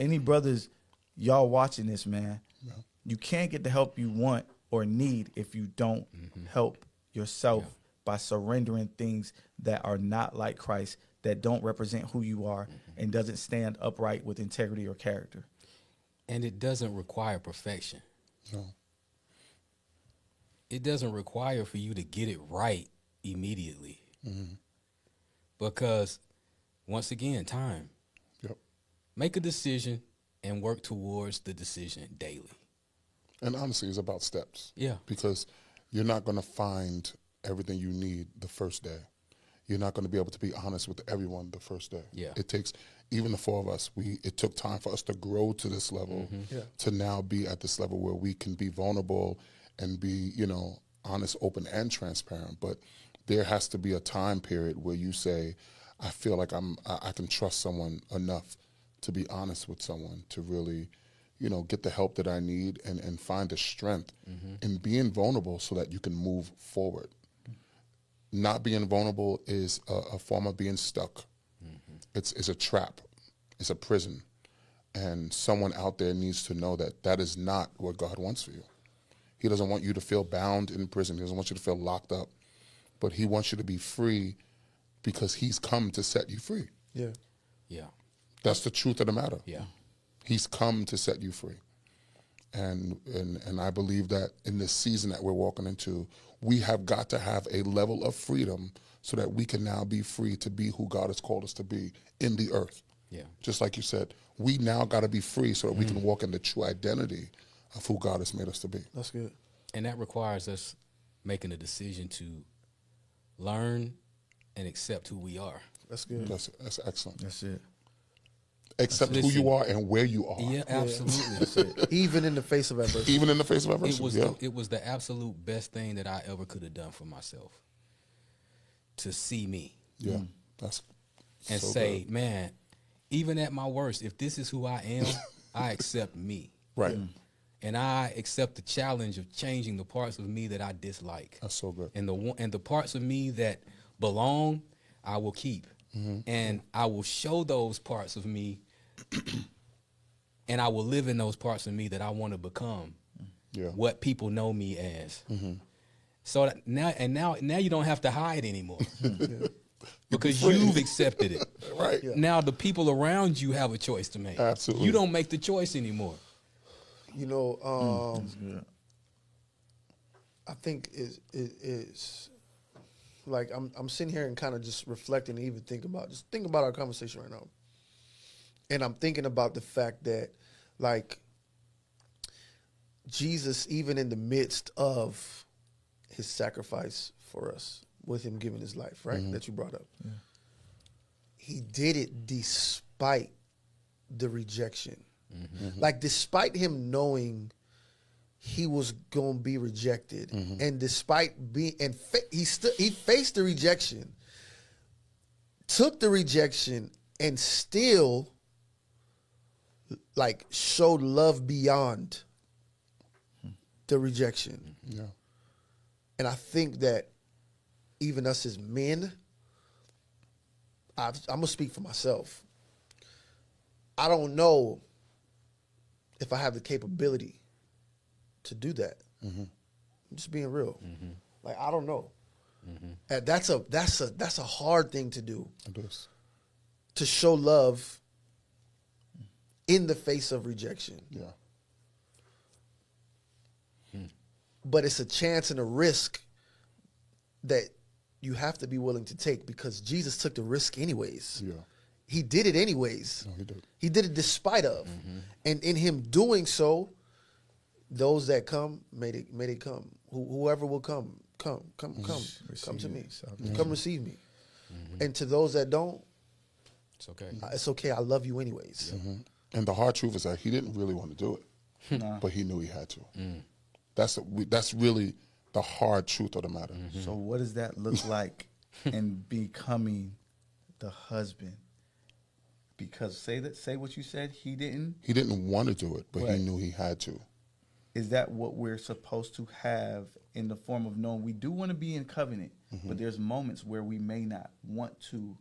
any brothers, y'all watching this, man, Yeah. you can't get the help you want or need if you don't help yourself by surrendering things that are not like Christ, that don't represent who you are, and doesn't stand upright with integrity or character. And it doesn't require perfection. No. It doesn't require for you to get it right immediately. Because, once again, time. Yep. Make a decision and work towards the decision daily. And honestly, it's about steps. Yeah. Because you're not going to find everything you need the first day. You're not going to be able to be honest with everyone the first day. Yeah. It takes, even the four of us, it took time for us to grow to this level, to now be at this level where we can be vulnerable and be, honest, open, and transparent. But there has to be a time period where you say, I feel like I can trust someone enough to be honest with someone, to really, get the help that I need and find the strength in being vulnerable so that you can move forward. Not being vulnerable is a form of being stuck. It's a trap. It's a prison. And someone out there needs to know that that is not what God wants for you. He doesn't want you to feel bound in prison. He doesn't want you to feel locked up. But he wants you to be free because he's come to set you free. Yeah. Yeah. That's the truth of the matter. Yeah. He's come to set you free. And I believe that in this season that we're walking into, we have got to have a level of freedom so that we can now be free to be who God has called us to be in the earth. Yeah. Just like you said, we now got to be free so that we can walk in the true identity of who God has made us to be. That's good. And that requires us making a decision to learn and accept who we are. That's good. That's excellent. That's it. Accept who you are and where you are. Yeah, absolutely. That's it. Even in the face of adversity. Even in the face of adversity. It was the absolute best thing that I ever could have done for myself. To see me. Yeah. That's and so say, good. man, even at my worst, if this is who I am, I accept me. Right. And I accept the challenge of changing the parts of me that I dislike. That's so good. And the parts of me that belong, I will keep. And I will show those parts of me and I will live in those parts of me that I want to become. Yeah. What people know me as. So that now you don't have to hide anymore. Because you've accepted it. Right. Yeah. Now the people around you have a choice to make. Absolutely. You don't make the choice anymore. I think is like I'm sitting here and kind of just reflecting and even think about our conversation right now. And I'm thinking about the fact that, like, Jesus, even in the midst of his sacrifice for us, with him giving his life, right, that you brought up, he did it despite the rejection. Like, despite him knowing he was going to be rejected, and despite being, he faced the rejection, took the rejection, and still, like, showed love beyond the rejection. Yeah. And I think that even us as men, I'm going to speak for myself. I don't know if I have the capability to do that. I'm just being real. Like, I don't know. And that's a hard thing to do, It is. to show love in the face of rejection. Yeah. But it's a chance and a risk that you have to be willing to take, because Jesus took the risk anyways. Yeah. He did it anyways. No, he did. He did it despite of. And in him doing so, those that come, may they come. Whoever will come to me. Come receive me. And to those that don't, It's okay. it's okay. I love you anyways. And the hard truth is that he didn't really want to do it, but he knew he had to. That's really the hard truth of the matter. So what does that look like in becoming the husband? Because say what you said, he didn't. He didn't want to do it, but Right. he knew he had to. Is that what we're supposed to have in the form of knowing we do want to be in covenant, but there's moments where we may not want to,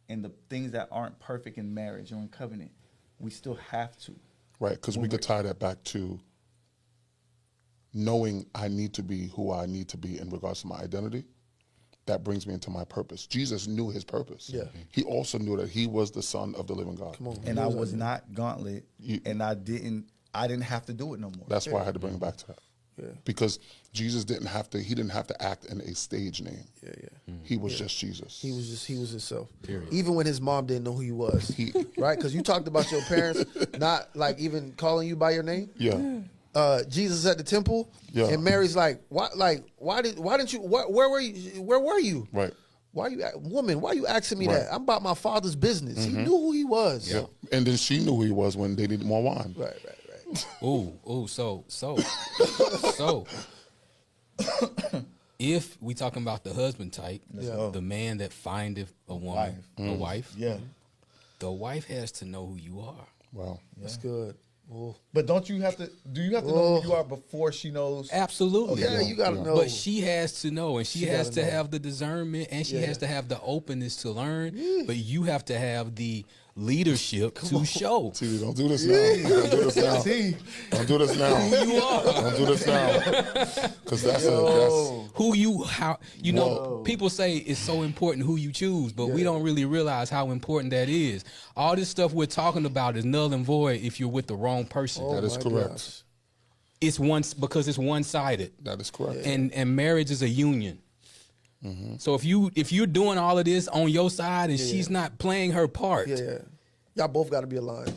and the things that aren't perfect in marriage or in covenant, we still have to. Right, because we could tie that back to knowing I need to be who I need to be in regards to my identity. That brings me into my purpose. Jesus knew his purpose. Yeah. He also knew that he was the Son of the living God. Come on. And I was not gauntlet, and I didn't have to do it no more. That's why I had to bring it back to that. Yeah. Because Jesus didn't have to act in a stage name. Yeah, yeah. He was just Jesus. He was himself. Period. Even when his mom didn't know who he was. Right? Because you talked about your parents not like even calling you by your name. Yeah. Jesus at the temple. Yeah. And Mary's like, why didn't you where were you? Right. Why you asking me that? I'm about my father's business. He knew who he was. Yeah. And then she knew who he was when they needed more wine. Right. So if we talking about the husband type, the man that findeth a woman, a wife, the wife has to know who you are. Wow. That's good. Oh. But do you have to know who you are before she knows? Absolutely. Yeah, you gotta know. But she has to know, and she has to have the discernment, and she has to have the openness to learn. But you have to have the leadership to show. See, don't do this now. Don't do this now. Don't do this now. Who you are. Don't do this now. Because that's Who you, how, you know, people say it's so important who you choose, but we don't really realize how important that is. All this stuff we're talking about is null and void if you're with the wrong person. that is correct. Gosh. It's because it's one-sided. That is correct. And marriage is a union. So if you're doing all of this on your side and she's not playing her part, Y'all both got to be aligned.